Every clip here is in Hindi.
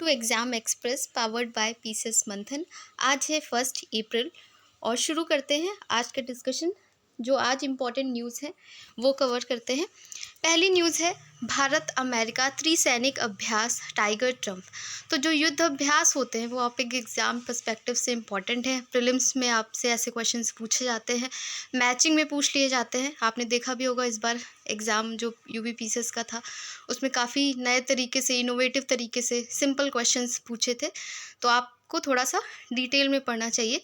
To exam express powered by PCS Manthan. आज है 1 अप्रैल और शुरू करते हैं आज का डिस्कशन। जो आज इम्पॉर्टेंट न्यूज़ है वो कवर करते हैं। पहली न्यूज़ है भारत अमेरिका त्रिसैनिक अभ्यास टाइगर ट्रम्प। तो जो युद्ध अभ्यास होते हैं वो आप एक एग्ज़ाम पर्सपेक्टिव से इम्पॉर्टेंट है। प्रीलिम्स में आपसे ऐसे क्वेश्चंस पूछे जाते हैं, मैचिंग में पूछ लिए जाते हैं। आपने देखा भी होगा इस बार एग्ज़ाम जो यूपीपीसीएस का था उसमें काफ़ी नए तरीके से, इनोवेटिव तरीके से सिंपल क्वेश्चंस पूछे थे। तो आपको थोड़ा सा डिटेल में पढ़ना चाहिए।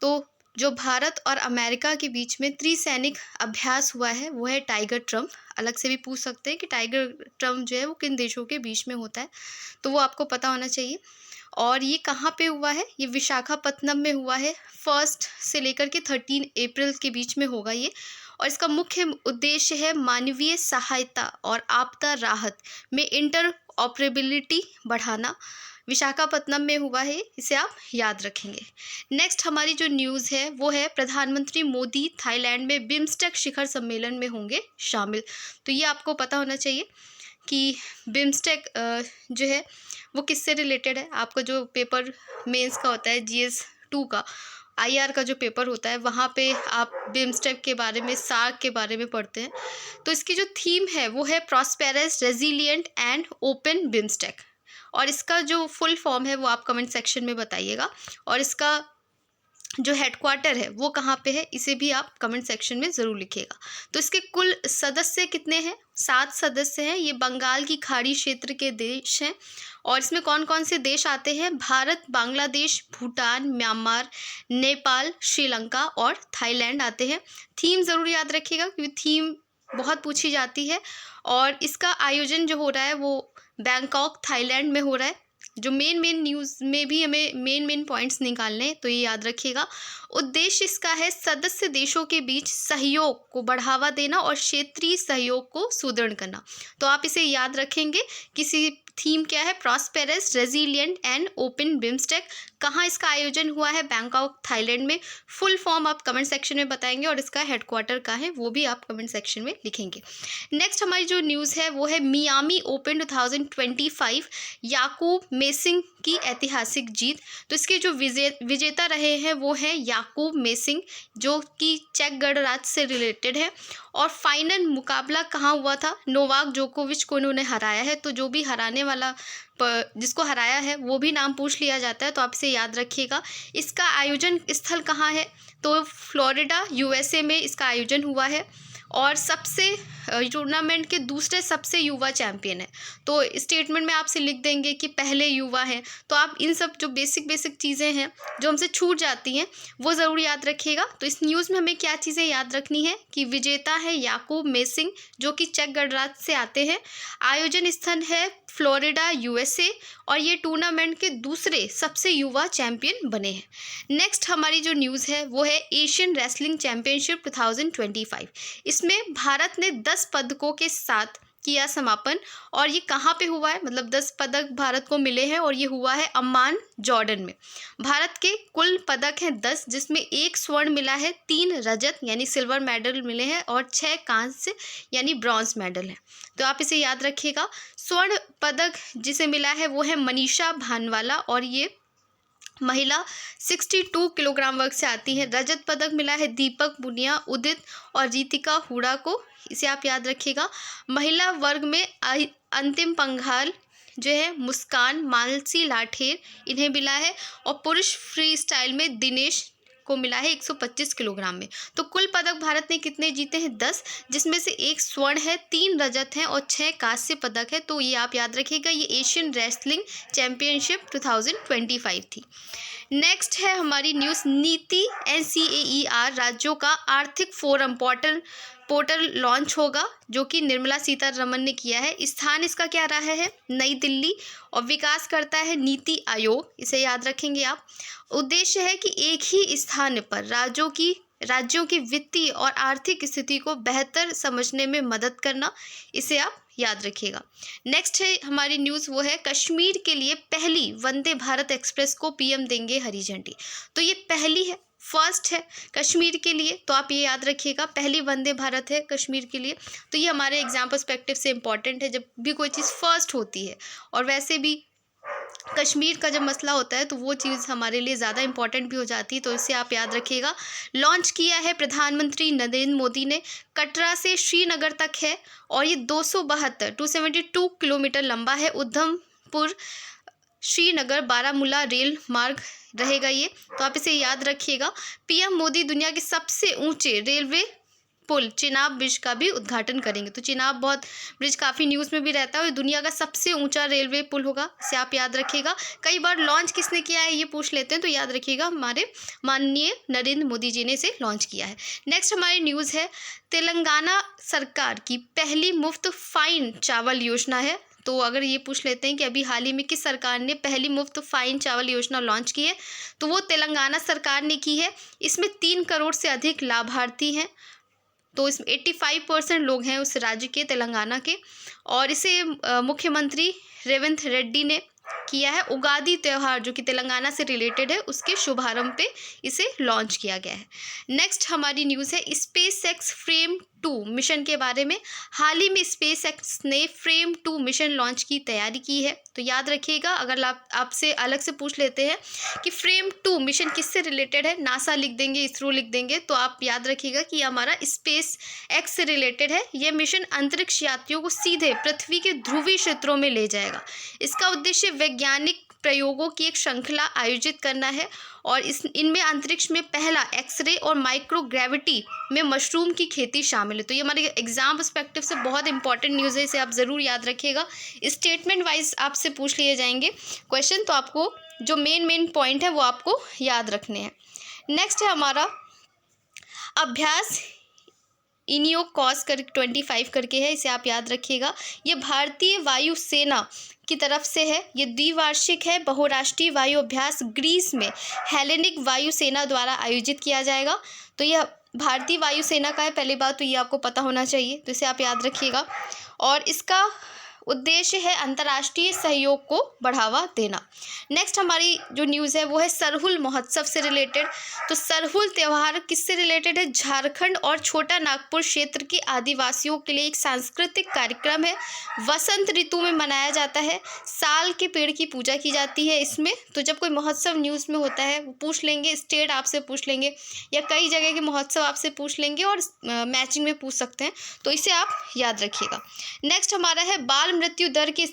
तो जो भारत और अमेरिका के बीच में त्रिसैनिक अभ्यास हुआ है वो है टाइगर ट्रम्प। अलग से भी पूछ सकते हैं कि टाइगर ट्रम्प जो है वो किन देशों के बीच में होता है, तो वो आपको पता होना चाहिए। और ये कहाँ पे हुआ है? ये विशाखापत्तनम में हुआ है। 1 से लेकर के 13 अप्रैल के बीच में होगा ये। और इसका मुख्य उद्देश्य है मानवीय सहायता और आपदा राहत में इंटर ऑपरेबिलिटी बढ़ाना। विशाखापत्तनम में हुआ है, इसे आप याद रखेंगे। नेक्स्ट हमारी जो न्यूज़ है वो है प्रधानमंत्री मोदी थाईलैंड में बिम्स्टेक शिखर सम्मेलन में होंगे शामिल। तो ये आपको पता होना चाहिए कि बिम्स्टेक जो है वो किससे रिलेटेड है। आपका जो पेपर मेंस का होता है GS2 का, IR का जो पेपर होता है वहाँ पे आप बिम्स्टेक के बारे में, सार्क के बारे में पढ़ते हैं। तो इसकी जो थीम है वो है prosperous, resilient and open BIMSTEC. और इसका जो फुल फॉर्म है वो आप कमेंट सेक्शन में बताइएगा। और इसका जो हेडक्वार्टर है वो कहाँ पे है, इसे भी आप कमेंट सेक्शन में ज़रूर लिखिएगा। तो इसके कुल सदस्य कितने हैं? 7 सदस्य हैं। ये बंगाल की खाड़ी क्षेत्र के देश हैं। और इसमें कौन कौन से देश आते हैं? भारत, बांग्लादेश, भूटान, म्यांमार, नेपाल, श्रीलंका और थाईलैंड आते हैं। थीम ज़रूर याद रखिएगा क्योंकि थीम बहुत पूछी जाती है। और इसका आयोजन जो हो रहा है वो बैंकॉक, थाईलैंड में हो रहा है। जो मेन न्यूज़ में भी हमें मेन पॉइंट्स निकालने हैं, तो ये याद रखिएगा। उद्देश्य इसका है सदस्य देशों के बीच सहयोग को बढ़ावा देना और क्षेत्रीय सहयोग को सुदृढ़ करना। तो आप इसे याद रखेंगे। किसी थीम क्या है? Prosperous, resilient and open BIMSTEC. कहाँ इसका आयोजन हुआ है? बैंकॉक, थाईलैंड में। फुल फॉर्म आप कमेंट सेक्शन में बताएंगे और इसका हेडक्वार्टर कहाँ है वो भी आप कमेंट सेक्शन में लिखेंगे। नेक्स्ट हमारी जो न्यूज़ है वो है मियामी ओपन 2025 याकूब मेसिंग की ऐतिहासिक जीत। तो इसके जो विजेता रहे हैं वो हैं याकूब मेसिंग, जो कि चेक गणराज्य से रिलेटेड है। और फाइनल मुकाबला कहाँ हुआ था? नोवाक जोकोविच को उन्होंने हराया है। तो जो भी हराने वाला जिसको हराया है वो भी नाम पूछ लिया जाता है, तो आप इसे याद रखिएगा। इसका आयोजन स्थल कहाँ है? तो फ्लोरिडा, USA में इसका आयोजन हुआ है। और सबसे टूर्नामेंट के दूसरे सबसे युवा चैंपियन है। तो स्टेटमेंट में आपसे लिख देंगे कि पहले युवा हैं। तो आप इन सब जो बेसिक चीज़ें हैं जो हमसे छूट जाती हैं वो ज़रूर याद रखिएगा। तो इस न्यूज़ में हमें क्या चीज़ें याद रखनी है कि विजेता है याकूब मेसिंग, जो कि चेक गणराज्य से आते हैं। आयोजन स्थल है फ्लोरिडा, USA। और ये टूर्नामेंट के दूसरे सबसे युवा चैंपियन बने हैं। नेक्स्ट हमारी जो न्यूज़ है वो है एशियन रेसलिंग चैंपियनशिप 2025। इसमें भारत ने 10 पदकों के साथ किया समापन। और ये कहाँ पे हुआ है? मतलब 10 पदक भारत को मिले हैं और ये हुआ है अम्मान, जॉर्डन में। भारत के कुल पदक हैं 10, जिसमें 1 स्वर्ण मिला है, 3 रजत यानी सिल्वर मेडल मिले हैं और 6 कांस्य यानी ब्रॉन्ज मेडल हैं। तो आप इसे याद रखिएगा। स्वर्ण पदक जिसे मिला है वो है मनीषा भानवाला और ये महिला 62 किलोग्राम वर्ग से आती है। रजत पदक मिला है दीपक पुनिया, उदित और रितिका हुडा को। इसे आप याद रखिएगा। महिला वर्ग में अंतिम पंघाल जो है मुस्कान मानसी लाठेर, इन्हें मिला है। और पुरुष फ्री स्टाइल में दिनेश को मिला है 125 किलोग्राम में। तो कुल पदक भारत ने कितने जीते हैं? 10, जिसमें से 1 स्वर्ण है, 3 रजत हैं और 6 कांस्य पदक है। तो ये आप याद रखिएगा। ये एशियन रेसलिंग चैंपियनशिप 2025 थी। नेक्स्ट है हमारी न्यूज़ नीति NCAER राज्यों का आर्थिक फोरम पोर्टल लॉन्च होगा, जो कि निर्मला सीतारमण ने किया है। स्थान इसका क्या रहा है? नई दिल्ली। और विकास करता है नीति आयोग, इसे याद रखेंगे आप। उद्देश्य है कि एक ही स्थान पर राज्यों की वित्तीय और आर्थिक स्थिति को बेहतर समझने में मदद करना, इसे आप याद रखिएगा। नेक्स्ट है हमारी न्यूज़ वो है कश्मीर के लिए पहली वंदे भारत एक्सप्रेस को PM देंगे हरी झंडी। तो ये पहली है, फर्स्ट है कश्मीर के लिए। तो आप ये याद रखिएगा, पहली वंदे भारत है कश्मीर के लिए। तो ये हमारे एग्जाम पर्सपेक्टिव से इम्पॉर्टेंट है जब भी कोई चीज़ फर्स्ट होती है। और वैसे भी कश्मीर का जब मसला होता है तो वो चीज़ हमारे लिए ज़्यादा इम्पॉर्टेंट भी हो जाती है, तो इसे आप याद रखिएगा। लॉन्च किया है प्रधानमंत्री नरेंद्र मोदी ने, कटरा से श्रीनगर तक है और ये 272 किलोमीटर लंबा है। उधमपुर श्रीनगर बारामूला रेल मार्ग रहेगा ये, तो आप इसे याद रखिएगा। पीएम मोदी दुनिया के सबसे ऊंचे रेलवे पुल चिनाब ब्रिज का भी उद्घाटन करेंगे। तो चिनाब बहुत ब्रिज काफ़ी न्यूज़ में भी रहता है और दुनिया का सबसे ऊंचा रेलवे पुल होगा, इसे आप याद रखिएगा। कई बार लॉन्च किसने किया है ये पूछ लेते हैं, तो याद रखिएगा हमारे माननीय नरेंद्र मोदी जी ने इसे लॉन्च किया है। नेक्स्ट हमारी न्यूज़ है, तेलंगाना सरकार की पहली मुफ्त फाइन चावल योजना है। तो अगर ये पूछ लेते हैं कि अभी हाल ही में किस सरकार ने पहली मुफ्त फाइन चावल योजना लॉन्च की है, तो वो तेलंगाना सरकार ने की है। इसमें 3 करोड़ से अधिक लाभार्थी हैं, तो इसमें 85% लोग हैं उस राज्य के, तेलंगाना के, और इसे मुख्यमंत्री रेवंत रेड्डी ने किया है। उगादी त्यौहार जो कि तेलंगाना से रिलेटेड है, उसके शुभारंभ पे इसे लॉन्च किया गया है। नेक्स्ट हमारी न्यूज़ है स्पेस एक्स फ्रेम 2 मिशन के बारे में। हाल ही में स्पेस एक्स ने फ्रेम 2 मिशन लॉन्च की तैयारी की है, तो याद रखिएगा। अगर आपसे अलग से पूछ लेते हैं कि फ्रेम 2 मिशन किससे रिलेटेड है, नासा लिख देंगे, इसरो लिख देंगे, तो आप याद रखिएगा कि हमारा स्पेस एक्स से रिलेटेड है। यह मिशन अंतरिक्ष यात्रियों को सीधे पृथ्वी के ध्रुवीय क्षेत्रों में ले जाएगा। इसका उद्देश्य वैज्ञानिक प्रयोगों की एक श्रृंखला आयोजित करना है और इनमें अंतरिक्ष में पहला एक्सरे और माइक्रोग्रेविटी में मशरूम की खेती शामिल है। तो ये हमारे एग्जाम पर्सपेक्टिव से बहुत इंपॉर्टेंट न्यूज़ है, इसे आप ज़रूर याद रखिएगा। स्टेटमेंट वाइज आपसे पूछ लिए जाएंगे क्वेश्चन, तो आपको जो मेन पॉइंट है वो आपको याद रखने हैं। नेक्स्ट है हमारा अभ्यास इनियोकॉस 25 करके है, इसे आप याद रखिएगा। ये भारतीय वायुसेना की तरफ से है। ये द्विवार्षिक है, बहुराष्ट्रीय वायु अभ्यास ग्रीस में हेलेनिक वायुसेना द्वारा आयोजित किया जाएगा। तो यह भारतीय वायुसेना का है, पहली बात तो ये आपको पता होना चाहिए, तो इसे आप याद रखिएगा। और इसका उद्देश्य है अंतर्राष्ट्रीय सहयोग को बढ़ावा देना। नेक्स्ट हमारी जो न्यूज़ है वो है सरहुल महोत्सव से रिलेटेड। तो सरहुल त्यौहार किससे रिलेटेड है? झारखंड और छोटा नागपुर क्षेत्र के आदिवासियों के लिए एक सांस्कृतिक कार्यक्रम है। वसंत ऋतु में मनाया जाता है। साल के पेड़ की पूजा की जाती है इसमें। तो जब कोई महोत्सव न्यूज़ में होता है वो पूछ लेंगे, स्टेट आपसे पूछ लेंगे या कई जगह के महोत्सव आपसे पूछ लेंगे और मैचिंग में पूछ सकते हैं, तो इसे आप याद रखिएगा। नेक्स्ट हमारा है बाल मृत्यु दर के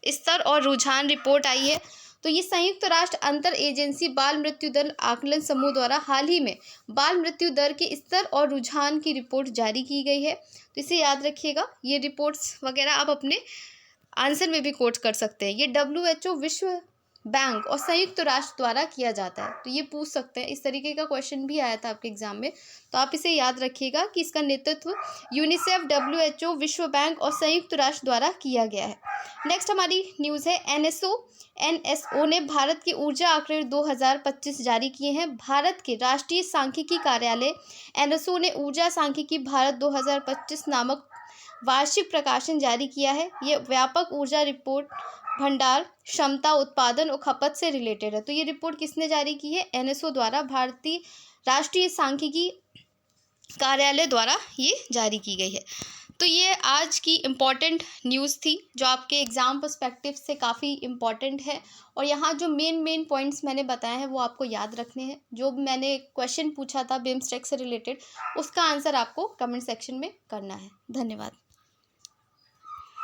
स्तर और रुझान रिपोर्ट आई है। तो ये संयुक्त राष्ट्र अंतर एजेंसी बाल मृत्यु दर आकलन समूह द्वारा हाल ही में बाल मृत्यु दर के स्तर और रुझान की रिपोर्ट जारी की गई है, तो इसे याद रखिएगा। ये रिपोर्ट्स वगैरह आप अपने आंसर में भी कोट कर सकते हैं। ये WHO, विश्व बैंक और संयुक्त राष्ट्र द्वारा किया जाता है, तो ये पूछ सकते हैं। इस तरीके का क्वेश्चन भी आया था आपके एग्जाम में, तो आप इसे याद रखिएगा कि इसका नेतृत्व यूनिसेफ, WHO, विश्व बैंक और संयुक्त राष्ट्र द्वारा किया गया है। नेक्स्ट हमारी न्यूज़ है NSO ने भारत के ऊर्जा आंकड़े 2025 जारी किए हैं। भारत के राष्ट्रीय सांख्यिकी कार्यालय NSO ने ऊर्जा सांख्यिकी भारत 2025 नामक वार्षिक प्रकाशन जारी किया है। ये व्यापक ऊर्जा रिपोर्ट भंडार क्षमता, उत्पादन और खपत से रिलेटेड है। तो ये रिपोर्ट किसने जारी की है? NSO द्वारा, भारतीय राष्ट्रीय सांख्यिकी कार्यालय द्वारा ये जारी की गई है। तो ये आज की इम्पॉर्टेंट न्यूज़ थी जो आपके एग्ज़ाम पर्सपेक्टिव से काफ़ी इम्पॉर्टेंट है, और यहाँ जो मेन पॉइंट्स मैंने बताए हैं वो आपको याद रखने हैं। जो मैंने क्वेश्चन पूछा था बिम्स्टेक से रिलेटेड, उसका आंसर आपको कमेंट सेक्शन में करना है। धन्यवाद।